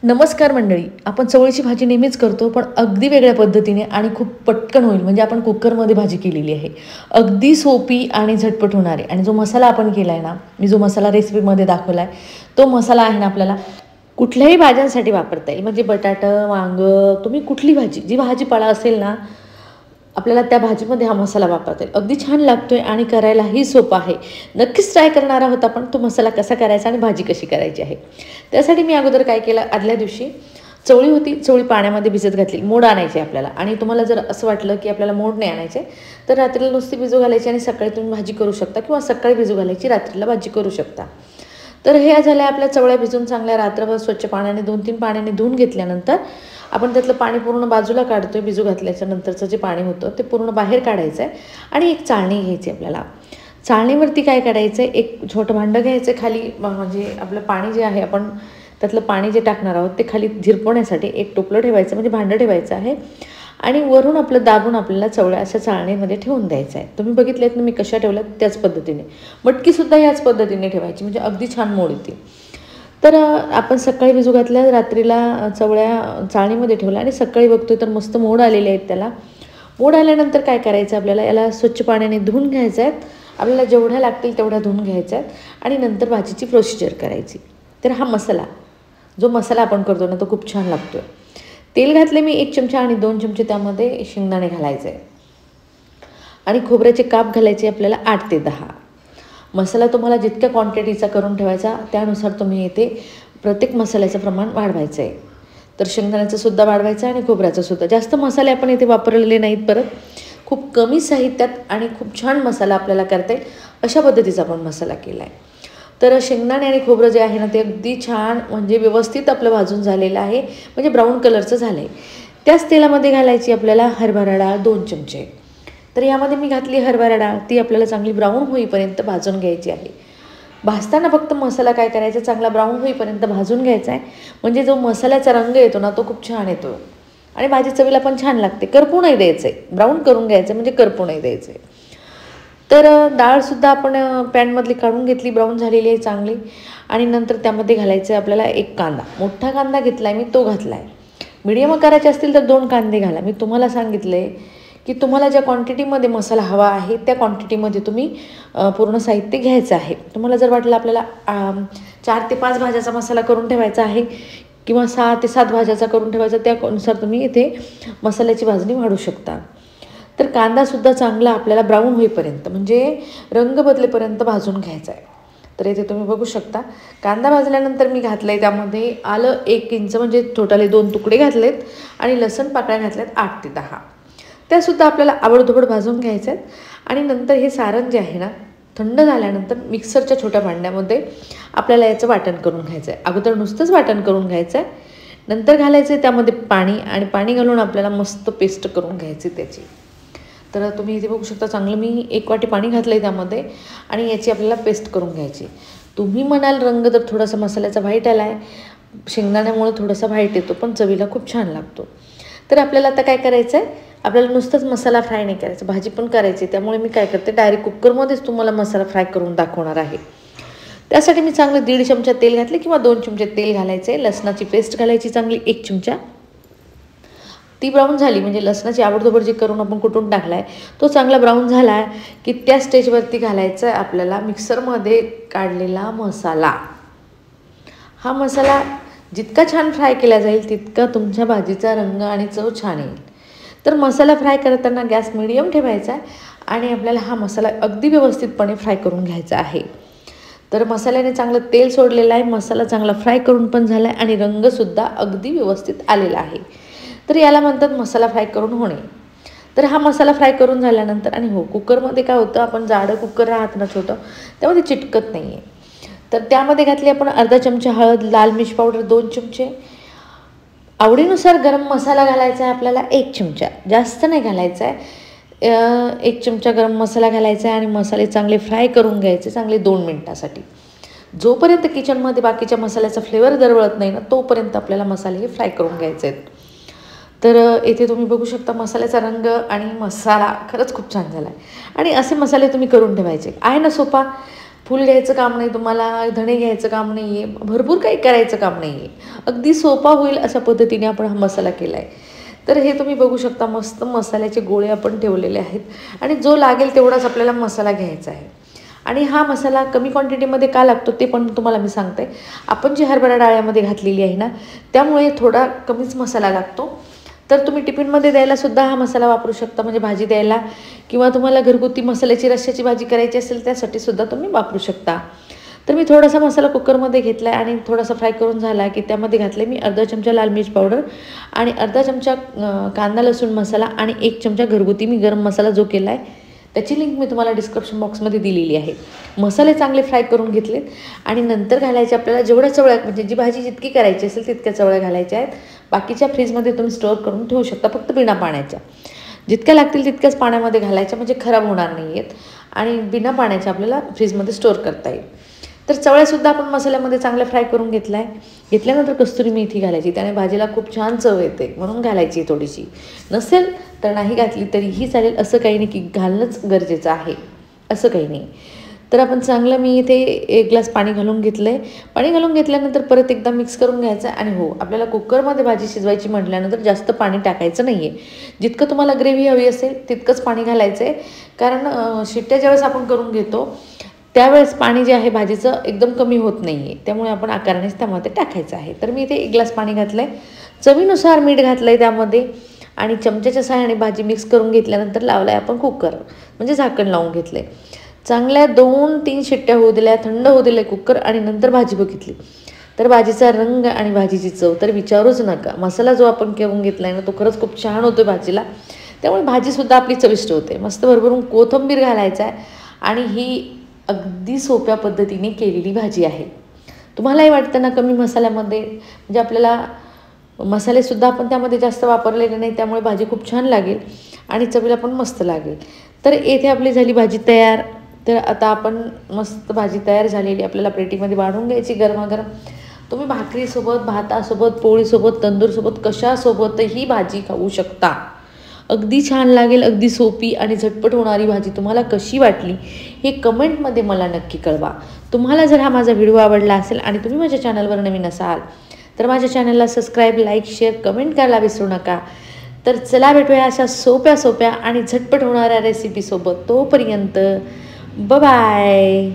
नमस्कार मंडळी. आपण चवळीची भाजी नेहमीच करतो, पण अगदी वेगळ्या पद्धतीने आणि खूप पटकन होईल. म्हणजे आपण कुकरमध्ये भाजी केलेली आहे. अगदी सोपी आणि झटपट होणारी. आणि जो मसाला आपण केला आहे ना, मी जो मसाला रेसिपीमध्ये दाखवला आहे, तो मसाला आहे ना आपल्याला कुठल्याही भाज्यांसाठी वापरता येईल. म्हणजे बटाटं, वांगं, तुम्ही कुठली भाजी, जी भाजीपाला असेल ना, आपल्याला त्या भाजीमध्ये हा मसाला वापरता येईल. अगदी छान लागतो आहे आणि करायलाही सोपा आहे. नक्कीच ट्राय करणार आहोत आपण तो मसाला कसा करायचा आणि भाजी कशी करायची आहे. त्यासाठी मी अगोदर काय केलं, आदल्या दिवशी चवळी होती, चवळी पाण्यामध्ये भिजत घातली. मोड आणायची आपल्याला. आणि तुम्हाला जर असं वाटलं की आपल्याला मोड नाही आणायचे, तर रात्रीला नुसती भिजू घालायची आणि सकाळी तुम्ही भाजी करू शकता, किंवा सकाळी भिजू घालायची, रात्रीला भाजी करू शकता. तर हे झाल्या आपल्या चवळ्या भिजून चांगल्या रात्रभर स्वच्छ पाण्याने 2-3 पाण्याने धुवून घेतल्यानंतर आपण त्यातलं पाणी पूर्ण बाजूला काढतो आहे. भिजू घातल्याच्या नंतरचं जे पाणी होतं ते पूर्ण बाहेर काढायचं आहे. आणि एक चाळणी घ्यायची आपल्याला. चाळणीवरती काय काढायचं आहे, एक छोटं भांडं घ्यायचं खाली. म्हणजे आपलं पाणी जे आहे, आपण त्यातलं पाणी जे टाकणार आहोत ते खाली झिरपवण्यासाठी एक टोपलं ठेवायचं, म्हणजे भांडं ठेवायचं आहे. आणि वरून आपलं दाबून आपल्याला चवळ्या अशा चाळणीमध्ये ठेवून द्यायचं आहे. तुम्ही बघितलेत ना मी कशा ठेवल्यात, त्याच पद्धतीने. मटकीसुद्धा याच पद्धतीने ठेवायची, म्हणजे अगदी छान मोड येते. तर आपण सकाळी भिजू घातल्या, रात्रीला चवळ्या चाळणीमध्ये ठेवल्या आणि सकाळी बघतोय तर मस्त मोड आलेले आहेत त्याला. मोड आल्यानंतर काय करायचं, आपल्याला याला स्वच्छ पाण्याने धुवून घ्यायचं आहेत. आपल्याला जेवढ्या लागतील तेवढ्या धुवून घ्यायच्या आहेत. आणि नंतर भाजीची प्रोसिजर करायची. तर हा मसाला, जो मसाला आपण करतो ना, तो खूप छान लागतो आहे. तेल घातले मी 1 चमचा आणि 2 चमचे त्यामध्ये शेंगदाणे घालायचे आहे. आणि खोबऱ्याचे काप घालायचे आपल्याला 8 ते 10. मसाला तुम्हाला जितक्या क्वांटिटीचा करून ठेवायचा त्यानुसार तुम्ही इथे प्रत्येक मसाल्याचं प्रमाण वाढवायचं आहे. तर शेंगदाण्याचं सुद्धा वाढवायचं आणि खोबऱ्याचं सुद्धा. जास्त मसाले आपण इथे वापरलेले नाहीत. परत खूप कमी साहित्यात आणि खूप छान मसाला आपल्याला करता येईल अशा पद्धतीचा आपण मसाला केला आहे. तर शेंगदाणे आणि खोबरं जे आहे ना, ते अगदी छान म्हणजे व्यवस्थित आपलं भाजून झालेलं आहे, म्हणजे ब्राऊन कलरचं झालं आहे. त्याच तेलामध्ये घालायची आपल्याला हरभरा डाळ 2 चमचे. तर यामध्ये मी घातली हरभरा डाळ. ती आपल्याला चांगली ब्राऊन होईपर्यंत भाजून घ्यायची आहे. भाजताना फक्त मसाला काय करायचा, चांगला ब्राऊन होईपर्यंत भाजून घ्यायचा आहे. म्हणजे जो मसाल्याचा रंग येतो ना, तो खूप छान येतो आणि भाजी चवीला पण छान लागते. करपू नाही द्यायचं आहे, ब्राऊन करून घ्यायचं, म्हणजे करपू नाही द्यायचं आहे. तर डाळसुद्धा आपण पॅनमधली काढून घेतली, ब्राऊन झालेली आहे चांगली. आणि नंतर त्यामध्ये घालायचं आहे आपल्याला एक कांदा. मोठा कांदा घेतला आहे मी, तो घातला आहे. मीडियम आकाराचे असतील तर 2 कांदे घाला. मी तुम्हाला सांगितलं आहे की तुम्हाला ज्या क्वांटिटीमध्ये मसाला हवा आहे त्या क्वांटिटीमध्ये तुम्ही पूर्ण साहित्य घ्यायचं आहे. तुम्हाला जर वाटलं आपल्याला 4 ते 5 भाज्याचा मसाला करून ठेवायचा आहे, किंवा 6 ते 7 भाज्याचा करून ठेवायचा, त्यानुसार तुम्ही इथे मसाल्याची भाजणी वाढवू शकता. तर कांदासुद्धा चांगला आपल्याला ब्राऊन होईपर्यंत, म्हणजे रंग बदलेपर्यंत भाजून घ्यायचा आहे. तर इथे तुम्ही बघू शकता कांदा भाजल्यानंतर मी घातलं आहे त्यामध्ये आलं 1 इंच, म्हणजे टोटली 2 तुकडे घातलेत. आणि लसण पाकळ्या घातल्यात 8 ते 10. त्यासुद्धा आपल्याला आवडधोबड भाजून घ्यायचं आहेत. आणि नंतर हे सारण जे आहे ना, थंड झाल्यानंतर मिक्सरच्या छोट्या भांड्यामध्ये आपल्याला याचं वाटण करून घ्यायचं आहे. अगोदर नुसतंच वाटण करून घ्यायचं आहे, नंतर घालायचं आहे त्यामध्ये पाणी, आणि पाणी घालून आपल्याला मस्त पेस्ट करून घ्यायची त्याची. तर तुम्ही इथे बघू शकता चांगलं मी 1 वाटी पाणी घातलं आहे त्यामध्ये, आणि याची आपल्याला पेस्ट करून घ्यायची. तुम्ही म्हणाल रंग जर थोडासा मसाल्याचा व्हाईट आला आहे, शेंगदाण्यामुळे थोडासा व्हाईट येतो, पण चवीला खूप छान लागतो. तर आपल्याला आता काय करायचं आहे, आपल्याला नुसतंच मसाला फ्राय नाही करायचा, भाजी पण करायची. त्यामुळे मी काय करते, डायरेक्ट कुकरमध्येच तुम्हाला मसाला फ्राय करून दाखवणार आहे. त्यासाठी मी चांगलं 1.5 चमचा तेल घातले, किंवा 2 चमचे तेल घालायचे. लसणाची पेस्ट घालायची चांगली 1 चमचा. ती ब्राऊन झाली, म्हणजे लसणाची आवडधोबड जे करून आपण कुटून टाकला आहे तो चांगला ब्राऊन झाला आहे की त्या स्टेजवरती घालायचं आहे आपल्याला मिक्सरमध्ये काढलेला मसाला. हा मसाला जितका छान फ्राय केला जाईल तितका तुमच्या भाजीचा रंग आणि चव छान येईल. तर मसाला फ्राय करताना गॅस मिडियम ठेवायचा आहे, आणि आपल्याला हा मसाला अगदी व्यवस्थितपणे फ्राय करून घ्यायचा आहे. तर मसाल्याने चांगलं तेल सोडलेलं आहे, मसाला चांगला फ्राय करून पण झाला आहे, आणि रंगसुद्धा अगदी व्यवस्थित आलेला आहे. तर याला म्हणतात मसाला फ्राय करून होणे. तर हा मसाला फ्राय करून झाल्यानंतर, आणि हो, कुकरमध्ये काय होतं, आपण जाडं कुकर राहत ना छोटं, त्यामध्ये चिटकत नाही आहे. तर त्यामध्ये घातली आपण अर्धा चमचा हळद, लाल मिर्च पावडर 2 चमचे. आवडीनुसार गरम मसाला घालायचा आहे आपल्याला 1 चमचा, जास्त नाही घालायचा आहे. 1 चमचा गरम मसाला घालायचा आहे, आणि मसाले चांगले फ्राय करून घ्यायचे चांगले 2 मिनटासाठी. जोपर्यंत किचनमध्ये बाकीच्या मसाल्याचा फ्लेवर दरवळत नाही ना, तोपर्यंत आपल्याला मसाले हे फ्राय करून घ्यायचे आहेत. तर इथे तुम्ही बघू शकता मसाल्याचा रंग आणि मसाला खरंच खूप छान झाला आहे. आणि असे मसाले तुम्ही करून ठेवायचे आहे ना, सोपा. फूल घ्यायचं काम नाही तुम्हाला, धणे घ्यायचं काम नाही आहे, भरपूर काही करायचं काम नाही आहे. अगदी सोपा होईल अशा पद्धतीने आपण हा मसाला केला आहे. तर हे तुम्ही बघू शकता, मस्त मसाल्याचे गोळे आपण ठेवलेले आहेत आणि जो लागेल तेवढाच आपल्याला मसाला घ्यायचा आहे. आणि हा मसाला कमी क्वांटिटीमध्ये का लागतो ते पण तुम्हाला मी सांगते. आपण जी हरभरा डाळ्यामध्ये घातलेली आहे ना, त्यामुळे थोडा कमीच मसाला लागतो. तर तुम्ही टिफिनमध्ये द्यायलासुद्धा हा मसाला वापरू शकता, म्हणजे भाजी द्यायला, किंवा तुम्हाला घरगुती मसाल्याची रश्श्याची भाजी करायची असेल त्यासाठीसुद्धा तुम्ही वापरू शकता. तर मी थोडासा मसाला कुकरमध्ये घेतला आहे आणि थोडासा फ्राय करून झाला की त्यामध्ये घातले मी अर्धा चमचा लाल मिर्च पावडर आणि अर्धा चमचा कांदा लसूण मसाला आणि 1 चमचा घरगुती मी गरम मसाला जो केला आहे त्याची लिंक मी तुम्हाला डिस्क्रिप्शन बॉक्समध्ये दिलेली आहे. मसाले चांगले फ्राय करून घेतलेत आणि नंतर घालायचे आपल्याला जेवढ्या चवळ्या, म्हणजे जी भाजी जितकी करायची असेल तितक्या चवळ्या घालायच्या आहेत. बाकीच्या फ्रीजमध्ये तुम्ही स्टोअर करून ठेवू शकता, फक्त बिना पाण्याच्या. जितक्या लागतील तितक्याच पाण्यामध्ये घालायच्या, म्हणजे खराब होणार नाही आहेत आणि बिना पाण्याच्या आपल्याला फ्रीजमध्ये स्टोअर करता येईल. तर चवळ्यासुद्धा आपण मसाल्यामध्ये चांगल्या फ्राय करून घेतला आहे. घेतल्यानंतर कस्तुरी मेथी घालायची, त्याने भाजीला खूप छान चव येते, म्हणून घालायची थोडीशी. नसेल तर नाही घातली तरीही चालेल, असं काही नाही की घालणंच गरजेचं आहे, असं काही नाही. तर आपण चांगलं, मी इथे 1 ग्लास पाणी घालून घेतलं आहे. पाणी घालून घेतल्यानंतर परत एकदा मिक्स करून घ्यायचं. आणि हो, आपल्याला कुकरमध्ये भाजी शिजवायची म्हटल्यानंतर जास्त पाणी टाकायचं नाही आहे. जितकं तुम्हाला ग्रेव्ही हवी असेल तितकंच पाणी घालायचं आहे, कारण शिट्ट्या ज्यावेळेस आपण करून घेतो त्यावेळेस पाणी जे आहे भाजीचं एकदम कमी होत नाही आहे, त्यामुळे आपण आकारानेच त्यामध्ये टाकायचं आहे. तर मी इथे 1 ग्लास पाणी घातलं आहे, चवीनुसार मीठ घातलं आहे त्यामध्ये आणि चमच्याच्या सहाय्याने भाजी मिक्स करून घेतल्यानंतर लावला आहे आपण कुकर, म्हणजे झाकण लावून घेतलं आहे. चांगल्या 2-3 शिट्ट्या होऊ दिल्या, थंड होऊ दिले कुकर आणि नंतर भाजी बघितली तर भाजीचा रंग आणि भाजीची चव तर विचारूच नका. मसाला जो आपण करून घेतला आहे ना तो खरंच खूप छान होतो भाजीला, त्यामुळे भाजीसुद्धा आपली चविष्ट होते. मस्त भरभरून कोथिंबीर घालायचा आहे आणि ही अगदी सोप्या पद्धतीने केलेली भाजी आहे. तुम्हालाही वाटतं ना कमी मसाल्यामध्ये, म्हणजे आपल्याला मसालेसुद्धा आपण त्यामध्ये जास्त वापरलेले नाही, त्यामुळे भाजी खूप छान लागेल आणि चवीला पण मस्त लागेल. तर येथे आपली झाली भाजी तयार. तर आता आपण मस्त भाजी तयार झालेली आपल्याला प्लेटीमध्ये वाढून घ्यायची गरमागरम. तुम्ही भाकरीसोबत, भातासोबत, पोळीसोबत, तंदूरसोबत कशासोबतही भाजी खाऊ शकता. अगदी छान लागेल, अगदी सोपी आणि झटपट होणारी भाजी तुम्हाला कशी वाटली हे कमेंटमध्ये मला नक्की कळवा. तुम्हाला जर हा माझा व्हिडिओ आवडला असेल आणि तुम्ही माझ्या चॅनलवर नवीन असाल तर माझ्या चॅनलला सबस्क्राईब, लाईक, शेअर, कमेंट करायला विसरू नका. तर चला भेटूया अशा सोप्या आणि झटपट होणाऱ्या रेसिपीसोबत. तोपर्यंत बाय.